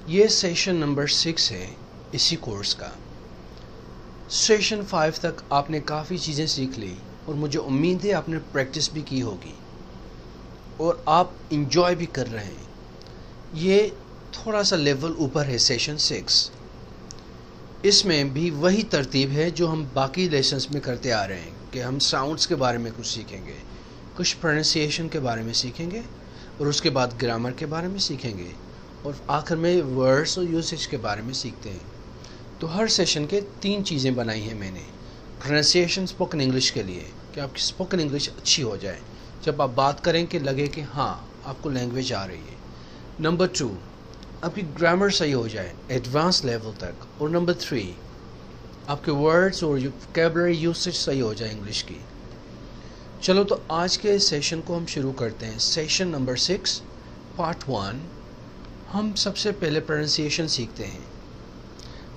یہ session number 6 ہے اسی کورس کا. سیشن 5 تک آپ نے کافی چیزیں سیکھ لی اور مجھے امید ہے آپ نے پریکٹس بھی کی ہوگی اور آپ انجوائے بھی کر رہے ہیں. یہ تھوڑا سا لیول اوپر ہے سیشن 6. اس میں بھی وہی ترتیب ہے جو ہم باقی لیسنس میں کرتے آ رہے ہیں کہ ہم ساؤنڈز کے بارے میں کچھ سیکھیں گے, کچھ پروننسیشن کے بارے میں سیکھیں گے اور اس کے بعد گرامر کے بارے میں سیکھیں گے اور آخر میں ورڈز اور یوزیج کے بارے میں سیکھتے ہیں. تو ہر سیشن کے 3 چیزیں بنائی ہیں میں نے. پروننسیشن اسپوکن انگلش کے لیے کہ آپ کی اسپوکن انگلش اچھی ہو جائے, جب آپ بات کریں کہ لگے کہ ہاں آپ کو لینگویج آ رہی ہے. نمبر 2 آپ کی گرامر صحیح ہو جائے ایڈوانس لیول تک. اور نمبر 3 آپ کے ورڈز اور ووکیبلری یوزیج صحیح ہو جائے انگلش کی. چلو تو آج کے سیشن کو ہم شروع کرتے ہیں. Session number 6 part 1. ہم سب سے پہلے پروننسیشن سیکھتے ہیں.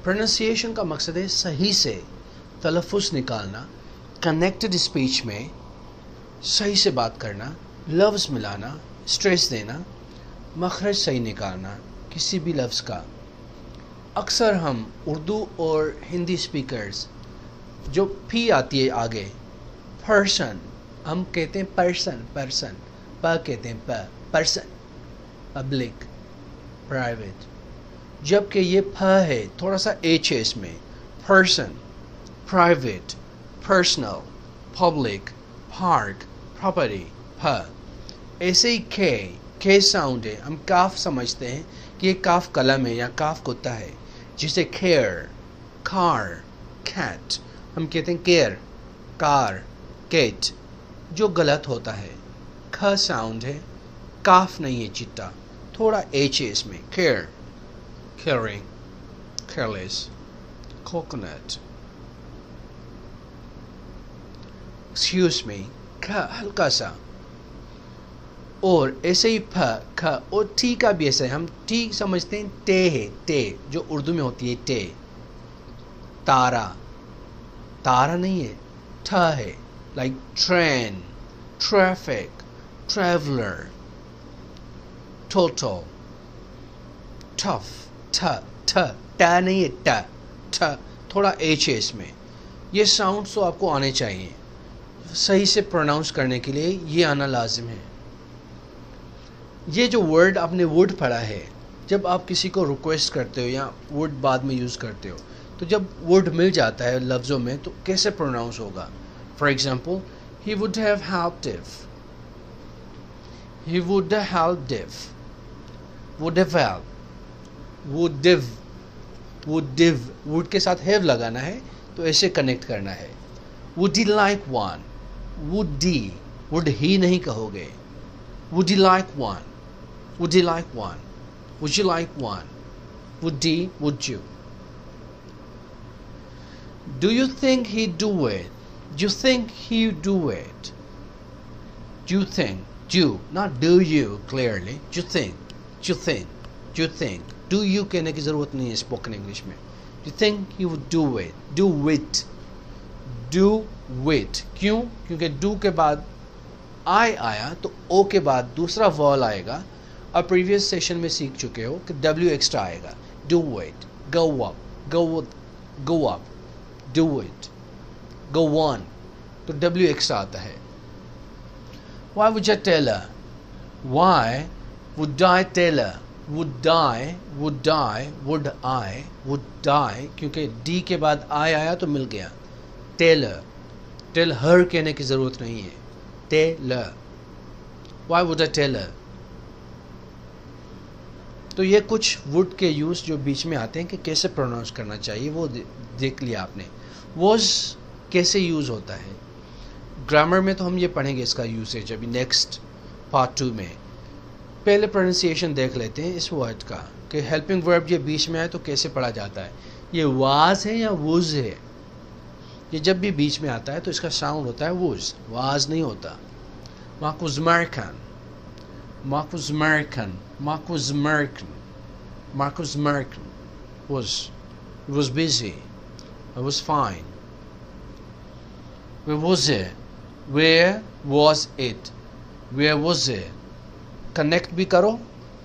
پروننسیشن کا مقصد ہے صحیح سے تلفظ نکالنا, کنیکٹڈ اسپیچ میں صحیح سے بات کرنا, لفظ ملانا, اسٹریس دینا, مخرج صحیح نکالنا کسی بھی لفظ کا. اکثر ہم اردو اور ہندی اسپیکرز جو پی آتی ہے آگے پرسن, ہم کہتے ہیں پرسن, پ کہتے ہیں پرسن, پبلک, پرائیویٹ, جبکہ یہ پ ہے تھوڑا سا ایچ ہے اس میں. Person, private, personal, public, park, property, پ. ایسے ہی کے ساؤنڈ ہے, ہم کاف سمجھتے ہیں کہ یہ کاف قلم ہے یا کاف کتا ہے, جسے کیئر, کار, کیٹ, ہم کہتے ہیں کیئر, کار, کیٹ, جو غلط ہوتا ہے. کھ ساؤنڈ ہے, کاف نہیں ہے چٹا, تھوڑا ایچ ہے اس میں. Care, caring, careless, coconut, excuse me, کھ ہلکا سا. اور ایسے ہی پھ, کھ, اور ٹی کا بھی ایسا ہے, ہم ٹی سمجھتے ہیں ٹے ہے, ٹے جو اردو میں ہوتی ہے ٹے. تارا, تارا نہیں ہے, ٹھ ہے, لائک ٹرین, ٹریفک, ٹریولر, ٹوٹو, ٹف, ٹا نہیں ہے, ٹھ, تھوڑا ایچ ہے اس میں. یہ ساؤنڈ تو آپ کو آنے چاہیے صحیح سے پروناؤنس کرنے کے لیے, یہ آنا لازم ہے. یہ جو ورڈ آپ نے ووڈ پڑھا ہے, جب آپ کسی کو ریکویسٹ کرتے ہو یا ووڈ بعد میں یوز کرتے ہو, تو جب ووڈ مل جاتا ہے لفظوں میں تو کیسے پروناؤنس ہوگا. For example, he would have helped if, he would have helped if, would have helped, would have, would کے ساتھ have لگانا ہے تو ایسے کنیکٹ کرنا ہے. would he like one, would he نہیں کہو گے. would he like one, would he like one, would you like one, would he, would you. Do you think he'd do it, do you think he'd do it, do you think, do, not do you clearly, do you think, do you think, do you think, do you کہنے کی ضرورت نہیں ہے spoken English میں. do you think he would do it, do it, do it. کیوں؟ کیونکہ do کے بعد آئی آیا تو او کے بعد دوسرا وال آئے گا. اب پریویس سیشن میں سیکھ چکے ہو کہ ڈبلیو ایکسٹرا آئے گا. Do it, go up, go up, do it, go on, تو ڈبلیو ایکسٹرا آتا ہے. Why would you tell her, why would I tell her, would I, would I, would I, would die, کیونکہ D کے بعد آئی آیا تو مل گیا. ٹیلر, ٹیل ہر کہنے کی ضرورت نہیں ہے. Tailor, why would I tell her. تو یہ کچھ وڈ کے یوز جو بیچ میں آتے ہیں کہ کیسے پروناؤنس کرنا چاہیے وہ دیکھ لیا آپ نے. واز کیسے یوز ہوتا ہے گرامر میں, تو ہم یہ پڑھیں گے اس کا یوزیج ابھی نیکسٹ پارٹ 2 میں. پہلے پروننسیشن دیکھ لیتے ہیں اس ورڈ کا کہ ہیلپنگ ورب یہ بیچ میں آئے تو کیسے پڑھا جاتا ہے. یہ واز ہے یا ووز ہے. یہ جب بھی بیچ میں آتا ہے تو اس کا ساؤنڈ ہوتا ہے ووز, واز نہیں ہوتا. Marcus Markin, Marcus Markin, Marcus Markin, Marcus Markin was busy, I was fine. Where was it, where was it, where was it. Connect بھی کرو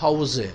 how was it,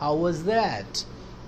how was that,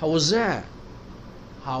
how was that, how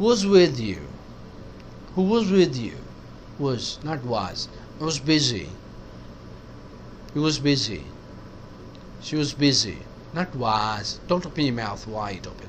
Was with you, who was with you, was not was, was busy, he was busy, she was busy, not was. Don't open your mouth wide open,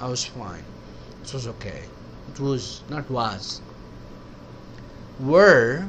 I was fine, it was okay, it was not was. Were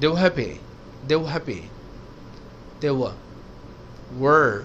they were happy, they were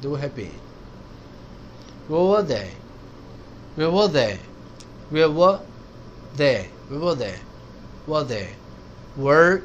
they were happy. Where were they, were they, were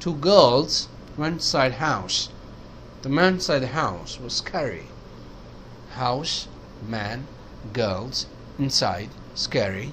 2 girls went inside house. The man inside the house was scary. House, man, girls, inside, scary.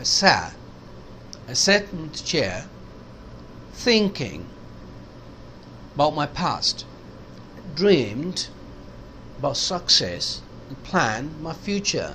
I sat in the chair thinking about my past, dreamed about success and planned my future.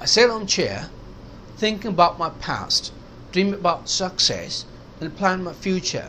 I sat on chair thinking about my past, dreamed about success and planned my future.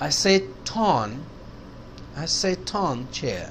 I sat on chair,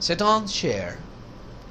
Sit on chair,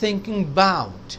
Thinking about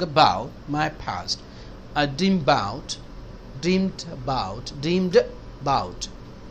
about my past. I dreamed about,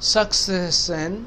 Success and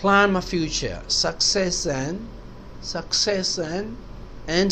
Plan my future, success and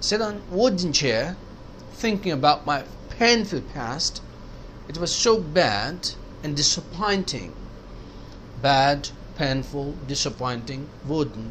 Sit on wooden chair thinking about my painful past. It was so bad and disappointing. Bad, painful, disappointing, wooden,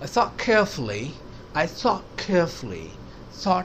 I thought carefully, thought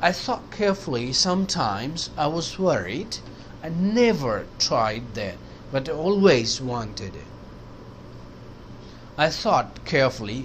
I thought carefully, sometimes I was worried, I never tried that, but I always wanted it. I thought carefully,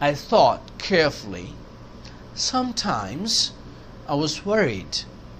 I thought carefully, sometimes I was worried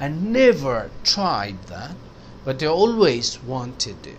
I never tried that, but I always wanted it.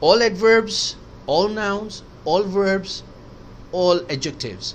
All adverbs, all nouns, all verbs, all adjectives,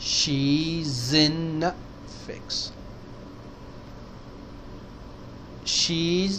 she's in fix. she's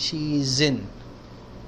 she's in.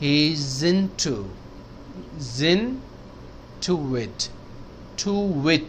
he's into, zin to it, to with,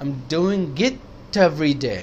I'm doing it every day.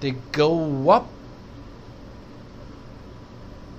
They go up,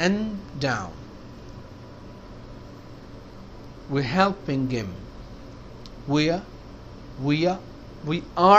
n down. We're helping him. We are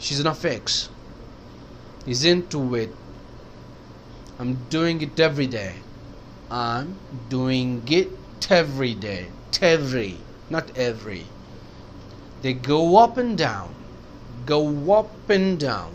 She's in a fix. He's into it. I'm doing it every day. I'm doing it every day. Every, not every. They go up and down. Go up and down.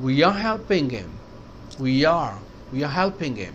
We are helping him. We are helping him.